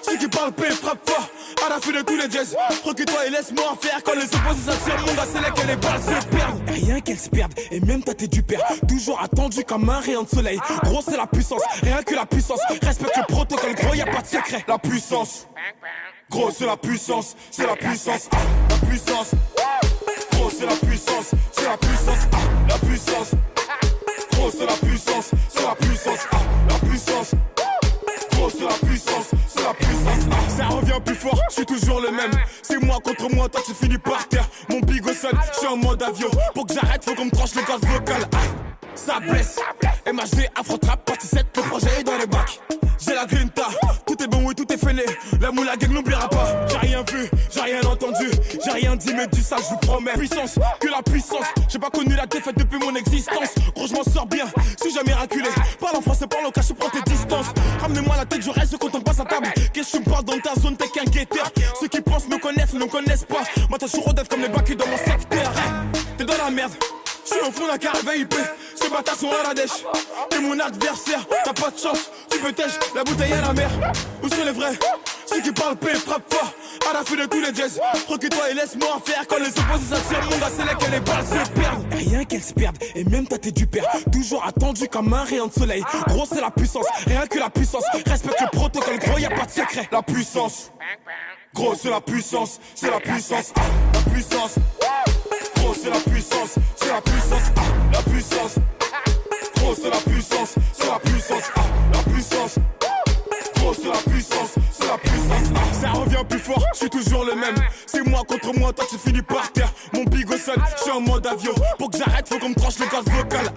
Ceux qui parlent paix, frappe fort. à la fin de tous les jazz. Recule-toi et laisse-moi faire. Quand les opposés s'attirent, mon gars, c'est là que les balles se perdent. Rien qu'elles se perdent, et même toi t'es du père. Toujours attendu comme un rayon de soleil. Gros, c'est la puissance, rien que la puissance. Respecte le protocole, gros, y'a pas de secret. La puissance, gros, c'est la puissance, c'est la puissance. La puissance, gros, c'est la puissance, c'est la puissance. La puissance, gros, c'est la puissance, c'est la puissance. La puissance. C'est la puissance, c'est la puissance. Ça revient plus fort, je suis toujours le même. C'est moi contre moi, toi tu finis par terre. Mon bigot sonne, je suis en mode avion. Pour que j'arrête, faut qu'on me tranche le gaz vocal. Ça blesse, MHD, Afro-Trap, partie 7, le projet est dans les bacs. J'ai la grinta, tout est bon, oui, tout est fêlé. La moula gang n'oubliera pas. J'ai rien vu, j'ai rien entendu, j'ai rien dit, mais du ça, je vous promets. Puissance, que la puissance. J'ai pas connu la défaite depuis mon existence. Gros, je m'en sors bien, si jamais raculé. Parle en français, parle en cash, prends tes distances. Ramenez-moi la tête, je reste quand on passe à table. Qu'est-ce que tu me parles dans ta zone, t'es qu'un guetteur. Ceux qui pensent me connaissent, ne me connaissent pas. Moi, t'as toujours dev comme les bacs dans mon secteur. T'es dans la merde. Je suis au fond d'un carré VIP, ces bâtards sont à la dèche. T'es mon adversaire, t'as pas de chance, tu peux tèche, la bouteille à la mer. Où sont les vrais? Ceux qui parlent paix, frappe fort, à la fin de tous les jazz. Recule-toi et laisse-moi faire. Quand les opposés s'attirent, mon gars, c'est là que les balles se perdent. Rien qu'elles se perdent, et même toi t'es du père. Toujours attendu comme un rayon de soleil. Gros, c'est la puissance, rien que la puissance. Respecte le protocole, gros, y'a pas de secret. La puissance, gros, c'est la puissance, c'est la puissance. La puissance. Gros, c'est la puissance, c'est la puissance, la puissance. Gros, c'est la puissance, c'est la puissance, la puissance. Gros, c'est la puissance, c'est la puissance. Ça revient plus fort, je suis toujours le même. C'est moi contre moi, toi tu finis par terre. Mon bigot sonne, je suis en mode avion. Pour que j'arrête, faut qu'on me tranche le gaz vocal.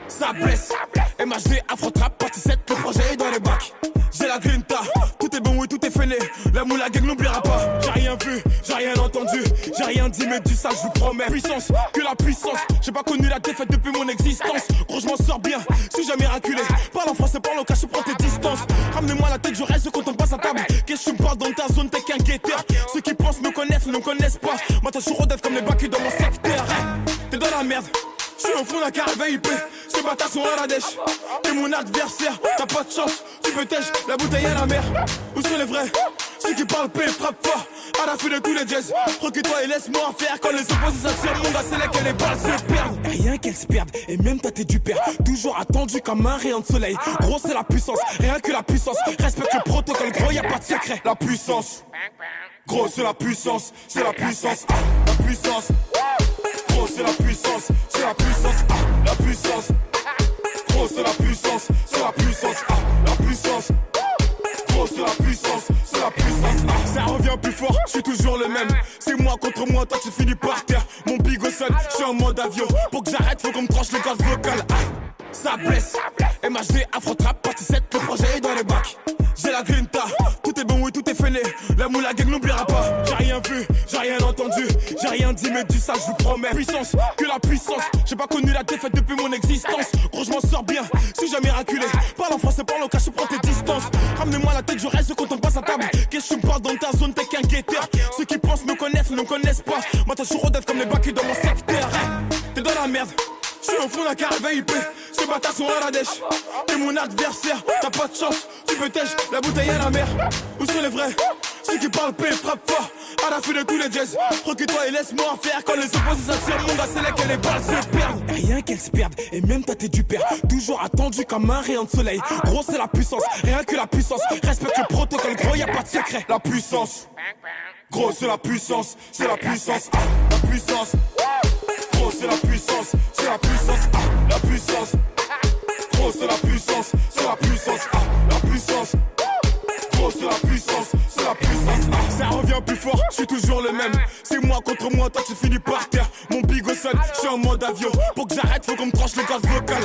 Ça blesse, MHD, Afro-Trap, partie 7, le projet est dans les bacs. J'ai la grinta, tout est bon, oui, tout est fêlé. La moula gang n'oubliera pas. J'ai rien vu, j'ai rien entendu, j'ai rien dit, mais du ça, je vous promets. Puissance, que la puissance. J'ai pas connu la défaite depuis mon existence. Gros, je m'en sors bien, si jamais raculé. Parle en français, parle en cash, prends tes distances. Ramenez-moi la tête, je reste quand on passe à table. Qu'est-ce que tu me parles dans ta zone, t'es qu'un guetteur. Ceux qui pensent me connaissent, ne me connaissent pas. Moi, t'as toujours dev comme les bacs dans mon secteur. T'es dans la merde. Je suis au fond d'un carré VIP, ces bâtards sont à la dèche. T'es mon adversaire, t'as pas de chance, tu peux tèche, la bouteille à la mer. Où sont les vrais? Ceux qui parlent paix, frappe fort, à la fin de tous les jazz. Recule-toi et laisse-moi faire. Quand les opposés s'attirent, mon gars, c'est là que les balles se perdent. Rien qu'elles se perdent, et même toi t'es du père. Toujours attendu comme un rayon de soleil. Gros, c'est la puissance, rien que la puissance. Respecte le protocole, gros, y'a pas de secret. La puissance, gros, c'est la puissance, c'est la puissance, la puissance. Gros, c'est la puissance, c'est la puissance, la puissance. Gros, c'est la puissance, c'est la puissance, la puissance. Gros, c'est la puissance, c'est la puissance. Ça revient plus fort, je suis toujours le même. C'est moi contre moi, toi tu finis par terre. Mon bigot sonne, je suis en mode avion. Pour que j'arrête, faut qu'on me tranche le gaz vocal. Ça blesse, MHD, Afro-Trap, partie 7, le projet est dans les bacs. J'ai la grinta, tout est bon, oui, tout est fêlé. La moula gang n'oubliera pas. J'ai rien vu, j'ai rien entendu, j'ai rien dit, mais du ça, je vous promets. Puissance, que la puissance. J'ai pas connu la défaite depuis mon existence. Gros, je m'en sors bien, si jamais raculé. Parle en français, parle en cash, prends tes distances. Ramenez-moi la tête, je reste quand on passe à table. Qu'est-ce que tu me parles dans ta zone, t'es qu'un guetteur. Ceux qui pensent me connaissent, ne me connaissent pas. Moi, t'as toujours dev comme les bacs dans mon secteur. T'es dans la merde. Je suis au fond d'un carré VIP, ces bâtards sont à la dèche. T'es mon adversaire, t'as pas de chance, tu peux tèche, la bouteille à la mer. Où sont les vrais? Ceux qui parlent paix, frappe fort, à la fin de tous les jazz. Recule-toi et laisse-moi faire. Quand les opposés s'attirent, mon gars, c'est là que les balles se perdent. Rien qu'elles se perdent, et même toi t'es du père. Toujours attendu comme un rayon de soleil. Gros, c'est la puissance, rien que la puissance. Respecte le protocole, gros, y'a pas de secret. La puissance, gros, c'est la puissance, c'est la puissance, la puissance. Gros, c'est la puissance, c'est la puissance, la puissance. Gros, c'est la puissance, c'est la puissance, la puissance. Gros, c'est la puissance, c'est la puissance. Ça revient plus fort, je suis toujours le même. C'est moi contre moi, toi tu finis par terre. Mon bigot sonne, je suis en mode avion. Pour que j'arrête, faut qu'on me tranche le gaz vocal.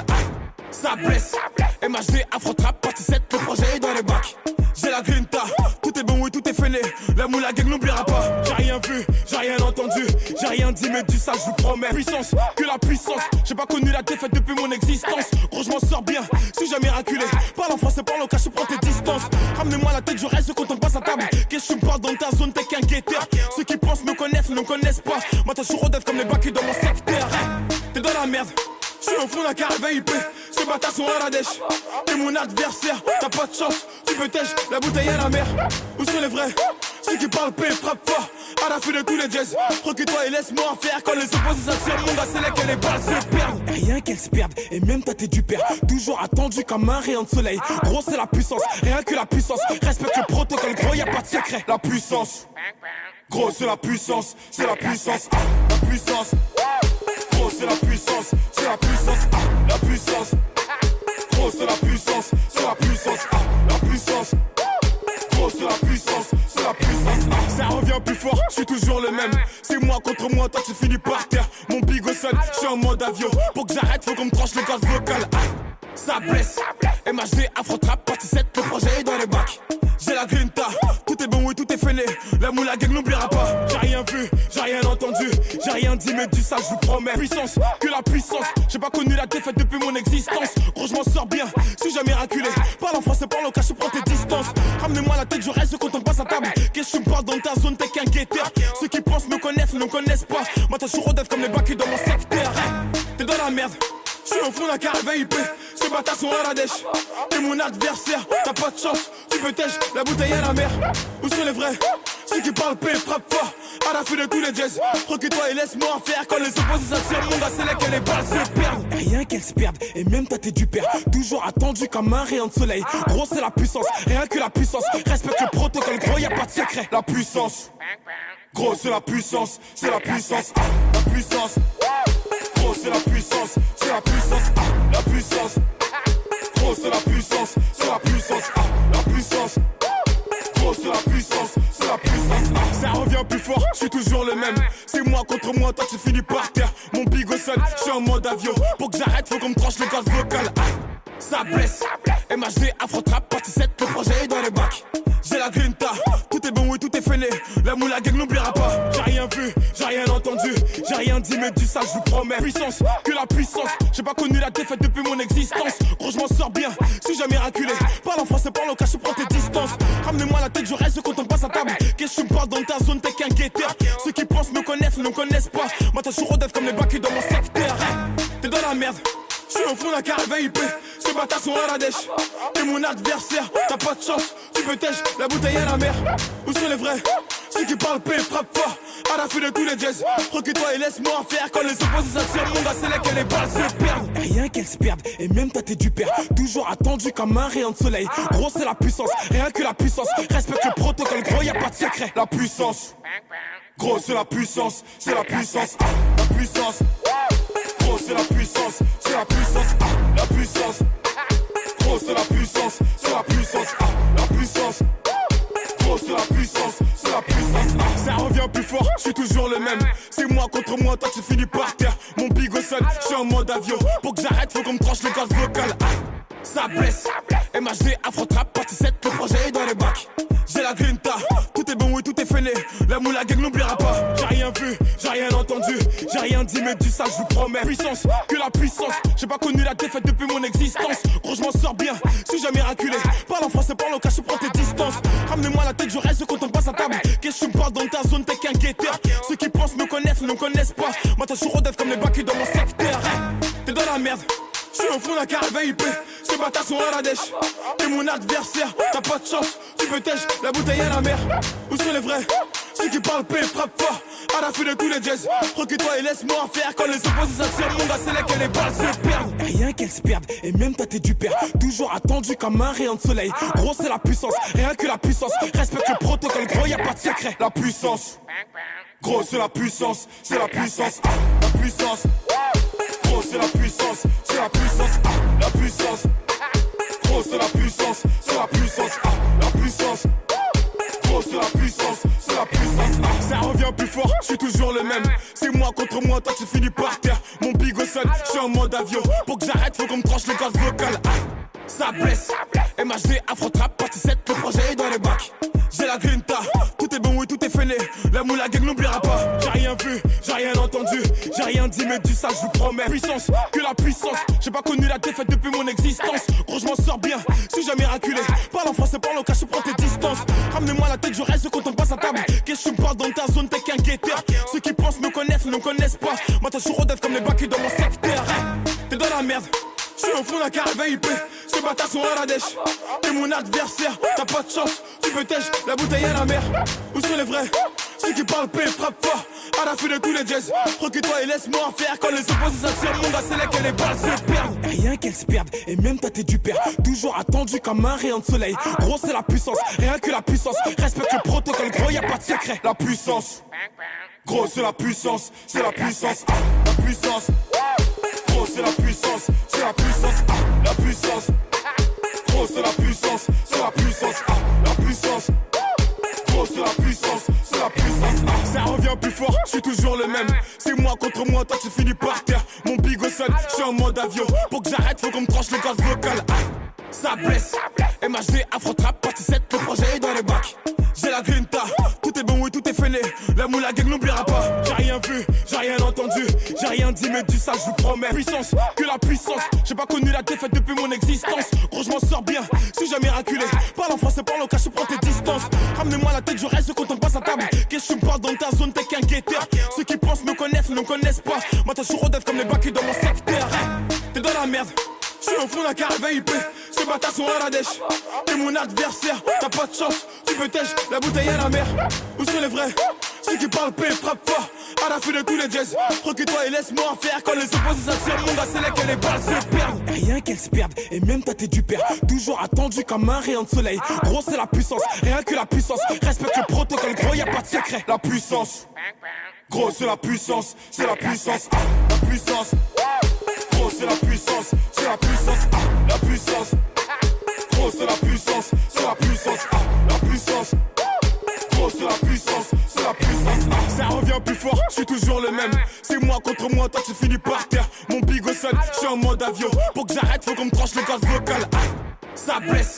Ça blesse, MHD, Afro-Trap, partie 7, le projet est dans les bacs. J'ai la grinta, tout est bon, oui, tout est fêlé. La moula gang n'oubliera pas. J'ai rien vu, j'ai rien entendu, j'ai rien dit, mais du ça, je vous promets. Puissance, que la puissance. J'ai pas connu la défaite depuis mon existence. Gros, je m'en sors bien, si jamais raculé. Parle en français, parle en cash, prends tes distances. Ramenez-moi la tête, je reste quand on passe à table. Qu'est-ce que tu me parles dans ta zone, t'es qu'un guetteur. Ceux qui pensent me connaissent, ne me connaissent pas. Moi, t'as toujours dev comme les bacs dans mon secteur. T'es dans la merde. Je suis au fond d'un carré VIP, ces bâtards sont à la dèche. T'es mon adversaire, t'as pas de chance, tu peux tèche, la bouteille à la mer. Où sont les vrais? Ceux qui parlent paix frappent fort. À la fin de tous les jazz, recule-toi et laisse-moi faire. Quand les opposés s'attirent, mon gars, c'est là que les balles se perdent. Rien qu'elles se perdent, et même ta tête du père. Toujours attendu comme un rayon de soleil. Gros, c'est la puissance, rien que la puissance. Respecte le protocole, gros, y'a pas de secret. La puissance, gros, c'est la puissance, c'est la puissance. La puissance, gros, c'est la puissance, c'est la puissance. La puissance, gros, c'est la puissance, c'est la puissance. La puissance. C'est la puissance, c'est la puissance. Ça revient plus fort, je suis toujours le même. C'est moi contre moi, toi tu finis par terre. Mon bigot sonne, je suis en mode avion. Pour que j'arrête, faut qu'on me tranche le gaz vocal. Ça blesse, MHD, Afro-Trap, partie 7, le projet est dans les bacs. J'ai la grinta, tout est bon, oui, tout est fêlé. La moula gang n'oubliera pas. J'ai rien vu, j'ai rien entendu, j'ai rien dit, mais du ça, je vous promets. Puissance, que la puissance. J'ai pas connu la défaite depuis mon existence. Gros, je m'en sors bien, suis jamais raculé. Parle en français, parle au cas, je prends tes distances. Ramenez-moi la tête, je reste quand on passe à table. Qu'est-ce que tu me parles dans ta zone, t'es qu'un guetteur. Ceux qui pensent me connaissent, ne me connaissent pas. Moi, t'as toujours rodef comme les bacs dans mon secteur. T'es dans la merde. Je suis au fond d'un carré VIP, ces bâtards sont à la dèche. T'es mon adversaire, t'as pas de chance, tu peux tèche, la bouteille à la mer. Où sont les vrais? Ceux qui parlent paix frappent fort. À la fin de tous les jazz, recule-toi et laisse-moi faire. Quand les opposés s'attirent, mon gars, c'est là que les balles se perdent. Rien qu'elles se perdent, et même ta tête du père. Toujours attendu comme un rayon de soleil. Gros, c'est la puissance, rien que la puissance. Respecte le protocole, gros, y'a pas de secret. La puissance, gros, c'est la puissance, c'est la puissance. La puissance. Gros, c'est la puissance, c'est la puissance, la puissance. Gros, c'est la puissance, c'est la puissance, la puissance. Gros, c'est la puissance, c'est la puissance. Ça revient plus fort, je suis toujours le même. C'est moi contre moi, toi tu finis par terre. Mon bigot sonne, je suis en mode avion. Pour que j'arrête, faut qu'on me tranche le gaz vocal. Ça blesse, MHD, Afro-Trap, partie 7, le projet est dans les bacs. J'ai la grinta, tout est bon, oui, tout est fêlé. La moula gang n'oubliera pas. J'ai rien vu, j'ai rien entendu, j'ai rien dit, mais du ça, je vous promets. Puissance, que la puissance. J'ai pas connu la défaite depuis mon existence. Gros, je m'en sors bien, suis jamais raculé. Parle en français, parle au cas, je prends tes distances. Ramenez-moi la tête, je reste quand on passe à table. Qu'est-ce que tu me parles dans ta zone, t'es qu'un guetteur. Ceux qui pensent me connaissent, ne me connaissent pas. Moi, t'as toujours rodef comme les bacs dans mon secteur. T'es dans la merde. Je suis au fond d'un carré VIP, ces bâtards sont à la dèche. T'es mon adversaire, t'as pas de chance, tu peux tèche, la bouteille à la mer. Où sont les vrais? Ceux qui parlent paix frappent fort. À la fin de tous les jazz, recule-toi et laisse-moi faire. Quand les opposés s'attirent, mon gars, c'est là que les balles se perdent. Rien qu'elles se perdent, et même ta tête du père. Toujours attendu comme un rayon de soleil. Gros, c'est la puissance, rien que la puissance. Respecte le protocole, gros, y'a pas de secret. La puissance, gros, c'est la puissance, c'est la puissance. La puissance. Gros, c'est la puissance, c'est la puissance, la puissance. Gros, c'est la puissance, c'est la puissance, la puissance. Gros, c'est la puissance, c'est la puissance. Ça revient plus fort, je suis toujours le même. C'est moi contre moi, toi tu finis par terre. Mon bigot sonne, je suis en mode avion. Pour que j'arrête, faut qu'on me tranche le gaz vocal. Ça blesse, MHD, Afro-Trap, partie 7, le projet est dans les bacs. J'ai la grinta, tout est bon, oui, tout est fêlé. La moula gang n'oubliera pas. J'ai rien vu, j'ai rien entendu, j'ai rien dit, mais du ça, je vous promets. Puissance, que la puissance. J'ai pas connu la défaite depuis mon existence. Gros, je m'en sors bien, suis jamais raculé. Parle en français, parle au cas, je prends tes distances. Ramenez-moi la tête, je reste quand on passe à table. Qu'est-ce que tu me parles dans ta zone, t'es qu'un guetteur. Ceux qui pensent me connaissent, ne me connaissent pas. Moi, t'as toujours rodef comme les bacs dans mon secteur. T'es dans la merde. Je suis au fond d'un carré VIP, ces bâtards sont à la dèche. T'es mon adversaire, t'as pas de chance, tu peux tèche, la bouteille à la mer. Où sont les vrais? Ceux qui parlent paix frappent fort. À la fin de tous les jazz, recule-toi et laisse-moi faire. Quand les opposés s'attirent, mon gars, c'est là que les balles se perdent. Rien qu'elles se perdent, et même ta tête du père. Toujours attendu comme un rayon de soleil. Gros, c'est la puissance, rien que la puissance. Respecte le protocole, gros, y'a pas de secret. La puissance, gros, c'est la puissance, c'est la puissance, la puissance. Gros, c'est la puissance, c'est la puissance, la puissance. Gros, c'est la puissance, c'est la puissance, la puissance. Gros, c'est la puissance, c'est la puissance. Ça revient plus fort, je suis toujours le même. C'est moi contre moi, toi tu finis par terre. Mon bigot sonne, je suis en mode avion. Pour que j'arrête, faut qu'on me tranche le gaz vocal. Ça blesse, MHD, Afro-Trap, partie 7, le projet est dans les bacs. J'ai la grinta, tout est bon, oui, tout est fêlé. La moula gang n'oubliera pas. J'ai rien vu, j'ai rien entendu, j'ai rien dit, mais du ça, je vous promets. Puissance, que la puissance. J'ai pas connu la défaite depuis mon existence. Gros, je m'en sors bien, suis jamais raculé. Parle en français, parle au cas, je prends tes distances. Ramenez-moi la tête, je reste quand on passe à table. Qu'est-ce que tu me parles dans ta zone, t'es qu'un guetteur. Ceux qui pensent me connaissent, ne me connaissent pas. Moi, t'as toujours rodef comme les bacs dans mon secteur. T'es dans la merde. J'suis au fond d'un carré VIP, ces bâtards sont à la dèche. T'es mon adversaire, t'as pas de chance. Tu peux tèche, la bouteille à la mer. Où sont les vrais? Ceux qui parlent paix, frappe fort. À la fin de tous les jazz, recule-toi et laisse-moi faire. Quand les opposés s'attirent, mon gars, c'est là que les balles se perdent. Rien qu'elles se perdent, et même toi t'es du père. Toujours attendu comme un rayon de soleil. Gros, c'est la puissance, rien que la puissance. Respecte le protocole, gros, y'a pas de secret. La puissance, gros, c'est la puissance, c'est la puissance. La puissance, gros, c'est la puissance, c'est la puissance. La puissance, gros, c'est la puissance, c'est la puissance. La puissance. C'est la puissance, c'est la puissance. Ça revient plus fort, je suis toujours le même. C'est moi contre moi, toi tu finis par terre. Mon bigot sonne, je suis en mode avion. Pour que j'arrête, faut qu'on me tranche le gaz vocal. Ça blesse, MHD, Afro-Trap, partie 7, le projet est dans les bacs. J'ai la grinta, tout est bon, oui, tout est fainé. La moule à gang n'oubliera pas. J'ai rien vu, j'ai rien entendu, j'ai rien dit, mais du ça, je vous promets. Puissance, que la puissance. J'ai pas connu la défaite depuis mon existence. Gros, je m'en sors bien, suis jamais raculé. Parle en français, parle au cas, je prends tes distances. Ramenez-moi la tête, je reste quand on passe à table. Qu'est-ce que tu me parles dans ta zone, t'es qu'un guetteur. Ceux qui pensent me connaissent, ne me connaissent pas. Moi, t'as toujours comme les bacs dans mon secteur. T'es dans la merde. J'suis au fond d'un carré VIP, ces bâtards sont à la dèche. T'es mon adversaire, t'as pas de chance. Tu peux tèche, la bouteille à la mer. Où sont les vrais? Ceux qui parlent paix, frappe fort. À la fin de tous les jazz, recule-toi et laisse-moi faire. Quand les opposés s'attirent, mon gars, c'est là que les balles se perdent. Rien qu'elles se perdent, et même toi t'es du père. Toujours attendu comme un rayon de soleil. Gros, c'est la puissance, rien que la puissance. Respecte le protocole, gros, y'a pas de secret. La puissance, gros, c'est la puissance, c'est la puissance. La puissance. Gros, c'est la puissance, c'est la puissance, la puissance. Gros, c'est la puissance, c'est la puissance, la puissance. Gros, c'est la puissance, c'est la puissance. Ça revient plus fort, je suis toujours le même. C'est moi contre moi, toi tu finis par terre. Mon bigot sonne, je suis en mode avion. Pour que j'arrête, faut qu'on me tranche le gaz vocal. Ça blesse,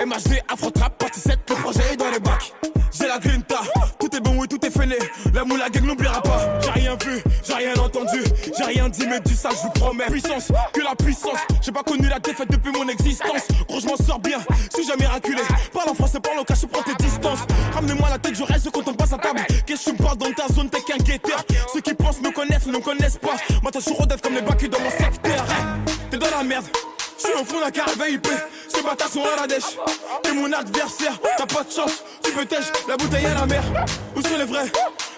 MHD, Afro-Trap, partie 7, le projet est dans les bacs. J'ai la grinta, tout est bon, oui, tout est fainé. La moule à gang n'oubliera pas. J'ai rien vu, j'ai rien entendu, j'ai rien dit, mais du ça, je vous promets. Puissance, que la puissance. J'ai pas connu la défaite depuis mon existence. Gros, je m'en sors bien, suis jamais raculé. Parle en français, parle au cas, je prends tes distances. Ramenez-moi la tête, je reste quand on passe à table. Qu'est-ce que tu me parles dans ta zone, t'es qu'un guetteur. Ceux qui pensent me connaissent, ne me connaissent pas. Moi, t'as toujours comme les bacs dans mon secteur. T'es dans la merde. J'suis au fond d'un carré VIP, ces bâtards sont à la dèche. T'es mon adversaire, t'as pas de chance. Tu peux tèche, la bouteille à la mer. Où sont les vrais?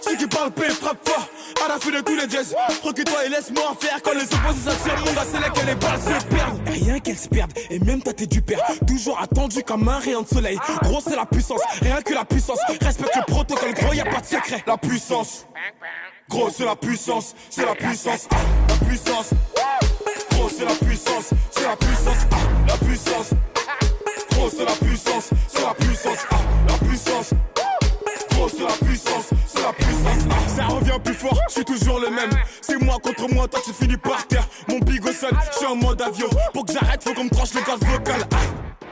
Ceux qui parlent paix, frappe fort. À la fin de tous les jazz, recule-toi et laisse-moi faire. Quand les opposés s'attirent, mon gars, c'est là que les balles se perdent. Rien qu'elles se perdent, et même toi t'es du père. Toujours attendu comme un rayon de soleil. Gros, c'est la puissance, rien que la puissance. Respecte le protocole, gros, y'a pas de secret. La puissance, gros, c'est la puissance, c'est la puissance. La puissance. Gros, c'est la puissance, c'est la puissance, la puissance. Gros, c'est la puissance, c'est la puissance, la puissance. Gros, c'est la puissance, c'est la puissance. Ça revient plus fort, je suis toujours le même. C'est moi contre moi, toi tu finis par terre. Mon bigot sonne, je suis en mode avion. Pour que j'arrête, faut qu'on me tranche le gaz vocal.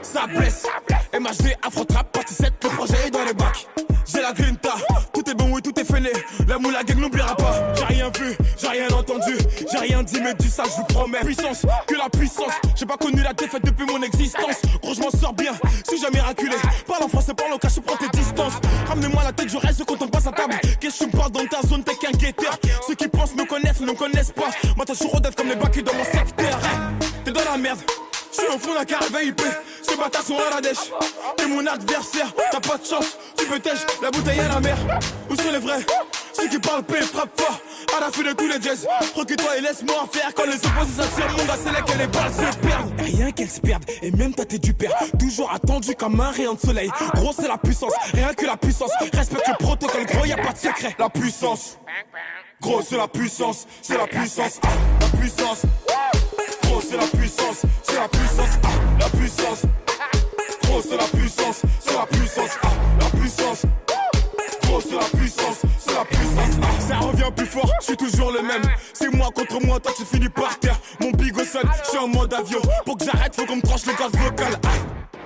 Ça blesse, MHD, Afro-Trap, partie 7, le projet est dans les bacs. J'ai la grinta, tout est bon, oui, tout est fainé. La moule à gang n'oubliera pas. J'ai rien vu, j'ai rien entendu, j'ai rien dit, mais du ça, je vous promets. Puissance, que la puissance. J'ai pas connu la défaite depuis mon existence. Gros, je m'en sors bien, suis jamais raculé. Parle en français, parle au cas, je prends tes distances. Ramenez-moi la tête, je reste quand on passe à table. Qu'est-ce que tu me parles dans ta zone, t'es qu'un guetteur. Ceux qui pensent me connaissent, ne me connaissent pas. Moi, t'as toujours comme les bacs dans mon secteur. T'es dans la merde. J'suis au fond d'un carré VIP, ces bâtards sont à la dèche. T'es mon adversaire, t'as pas de chance. Tu peux tèche, la bouteille à la mer. Où sont les vrais? Ceux qui parlent paix, frappe fort. À la fin de tous les jazz, recule-toi et laisse-moi faire. Quand les opposés s'attirent, mon gars, c'est là que les balles se perdent. Rien qu'elles se perdent, et même toi t'es du père. Toujours attendu comme un rayon de soleil. Gros, c'est la puissance, rien que la puissance. Respecte le protocole, gros, y'a pas de secret. La puissance, gros, c'est la puissance, c'est la puissance, la puissance. Gros, c'est la puissance, c'est la puissance, la puissance. Gros, c'est la puissance, c'est la puissance, la puissance. Gros, c'est la puissance, c'est la puissance. Ça revient plus fort, je suis toujours le même. C'est moi contre moi, toi tu finis par terre. Mon bigot sonne, je suis en mode avion. Pour que j'arrête, faut qu'on me tranche le gaz vocal.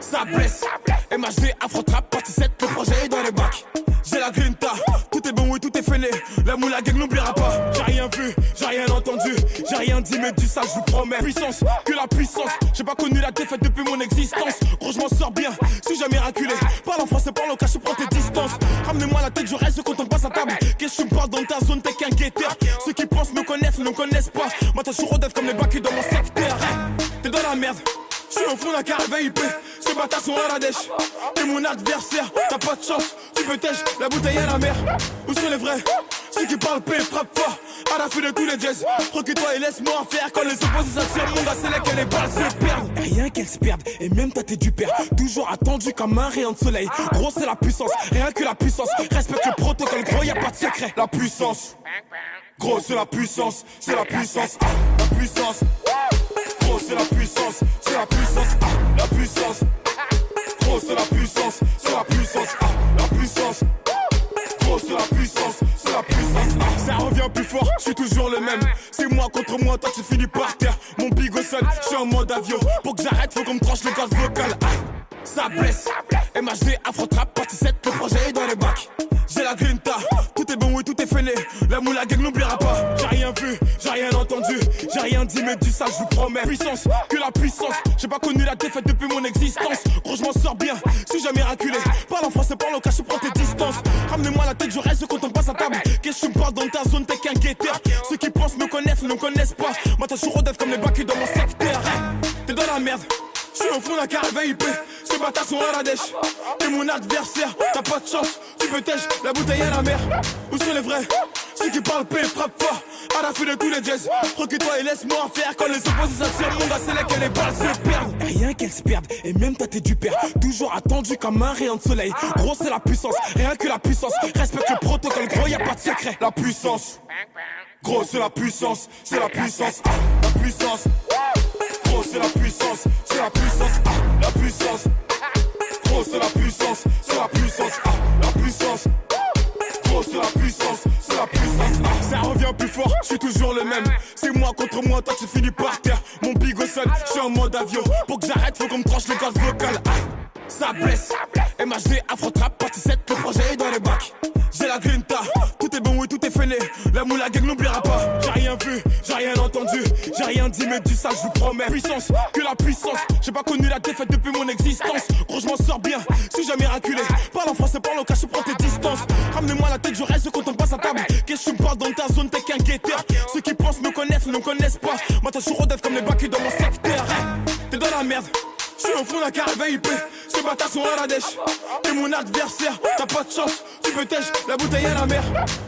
Ça blesse, MHD, Afro-Trap, partie 7, le projet est dans les bacs. J'ai la grinta, tout est bon, oui, tout est fainé. La moule à gang n'oubliera pas. J'ai rien vu, j'ai rien entendu, j'ai rien dit, mais du ça, je vous promets. Puissance, que la puissance. J'ai pas connu la défaite depuis mon existence. Gros, je m'en sors bien, suis jamais raculé. Parle en français, parle au cas, je prends tes distances. Ramenez-moi la tête, je reste quand on passe à table. Qu'est-ce que tu me parles dans ta zone, t'es qu'un guetteur. Ceux qui pensent me connaissent, ne me connaissent pas. Moi, t'as toujours comme les bacs dans mon secteur. t'es dans la merde. Je suis au fond d'un carré VIP, ces bâtards sont à la dèche. T'es mon adversaire, t'as pas de chance, tu peux tèche, la bouteille à la mer. Où sont les vrais? Ceux qui parlent paix, frappe fort, à la fin de tous les jazz. Recule-toi et laisse-moi faire. Quand les opposés s'attirent, mon gars, c'est là que les balles se perdent. Rien qu'elles se perdent, et même toi t'es du père. Toujours attendu comme un rayon de soleil. Gros, c'est la puissance, rien que la puissance. Respecte le protocole, gros, y'a pas de secret. La puissance, gros, c'est la puissance, c'est la puissance, la puissance. Gros, c'est la puissance, c'est la puissance, la puissance. Gros, c'est la puissance, c'est la puissance, la puissance. Gros, c'est la puissance, c'est la puissance. Ça revient plus fort, je suis toujours le même. C'est moi contre moi, toi tu finis par terre. Mon bigot sonne, je suis en mode avion. Pour que j'arrête, faut qu'on me tranche le gaz vocal. Ça blesse, MHD, Afro-Trap, partie 7, le projet est dans les bacs. J'ai la grinta, tout est bon, oui, tout est fêlé. La moula gang n'oubliera pas. J'ai rien vu, j'ai rien entendu, j'ai rien dit, mais du ça, je vous promets. Puissance, que la puissance. J'ai pas connu la défaite depuis mon existence. Gros, je m'en sors bien, suis jamais miraculé. Parle en français, parle au cas, je prends tes distances. Ramenez-moi la tête, je reste quand on passe à table. Qu'est-ce que tu me parles dans ta zone, t'es qu'un guetteur. Ceux qui pensent me connaissent, ne me connaissent pas. Moi, t'as toujours rodef comme les bacs dans mon secteur. T'es dans la merde. Je suis au fond d'un carré VIP, ces bâtards sont à la dèche. T'es mon adversaire, t'as pas de chance, tu peux tèche, la bouteille à la mer. Où sont les vrais? Ceux qui parlent paix, frappe fort, à la fin de tous les jazz. Recule-toi et laisse-moi faire. Quand les opposés s'attirent, mon gars, c'est là que les balles se perdent. Rien qu'elles se perdent, et même toi t'es du père. Toujours attendu comme un rayon de soleil. Gros, c'est la puissance, rien que la puissance. Respecte le protocole, gros, y'a pas de secret. La puissance, gros, c'est la puissance, c'est la puissance, la puissance. Gros, c'est la puissance, c'est la puissance, la puissance. Gros, c'est la puissance, c'est la puissance, la puissance. Gros, c'est la puissance, c'est la puissance. Ça revient plus fort, je suis toujours le même. C'est moi contre moi, toi tu finis par terre. Mon bigot sonne, je suis en mode avion. Pour que j'arrête, faut qu'on me tranche le gaz vocal. Ça blesse, MHD, Afro-Trap, partie 7, le projet est dans les bacs. J'ai la grinta, tout est bon, oui, tout est fêlé. La moula gang n'oubliera pas. J'ai rien vu, j'ai rien entendu, j'ai rien dit, mais du ça, je vous promets. Puissance, que la puissance. J'ai pas connu la défaite depuis mon existence. Gros, je m'en sors bien, suis jamais miraculé. Parle en français, parle au cas, je prends tes distances. Ramenez-moi la tête, je reste quand on passe à table. Qu'est-ce que tu me parles dans ta zone, t'es qu'un guetteur. Ceux qui pensent me connaissent, ne me connaissent pas. Moi, t'as toujours rodef comme les bacs dans mon secteur. T'es dans la merde. Je suis au fond d'un carré VIP, ces bâtards sont à la dèche. T'es mon adversaire, t'as pas de chance, tu peux tèche, la bouteille à la mer.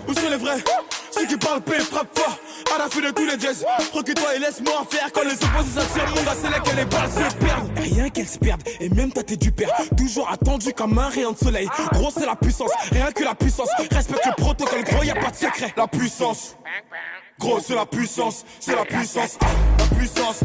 Où sont les vrais? Ceux qui parlent paix, frappe fort, à la fin de tous les jazz. Recule-toi et laisse-moi faire. Quand les opposés s'attirent, mon gars, c'est là que les balles se perdent. Rien qu'elles se perdent, et même toi t'es du père. Toujours attendu comme un rayon de soleil. Gros, c'est la puissance, rien que la puissance. Respecte le protocole, gros, y'a pas de secret. La puissance, gros, c'est la puissance, c'est la puissance, la puissance.